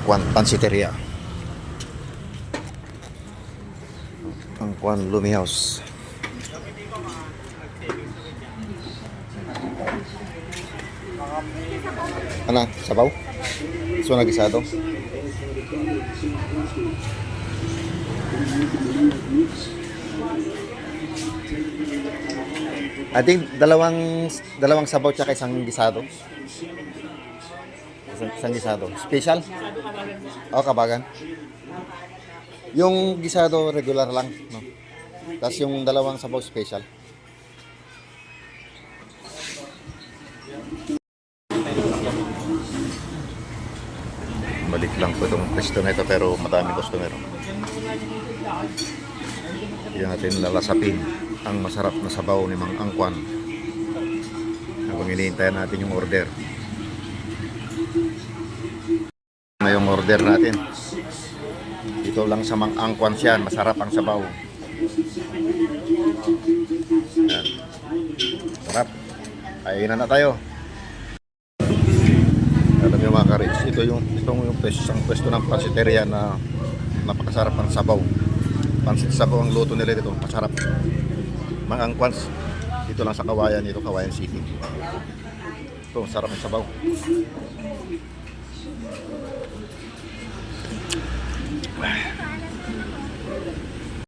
Pansiteria. Ang Kwan Lumi House. Ano? Sabaw? So nagisado? I think dalawang sabaw tsaka isang gisado. Isang gisado. Special? O, kabagan. Yung gisado regular lang, no? Tapos yung dalawang sabaw special. Balik lang po itong pwesto na ito pero madaming customer. Hindi natin lalasapin ang masarap na sabaw ni Mang Angkwan habang inihintayan natin yung order. Na yung order natin. Dito lang sa Mang Angkwan siya, masarap ang sabaw. Yan. Sarap. Kainan na tayo. Alam niyo mga karits, itong pwesto ng pansiteria na napakasarap ang sabaw. Pansit sabaw ang luto nila dito, masarap. Mang Angkwans, dito lang sa Kawayan, dito Kawayan City. Ito, sarap ang sabaw.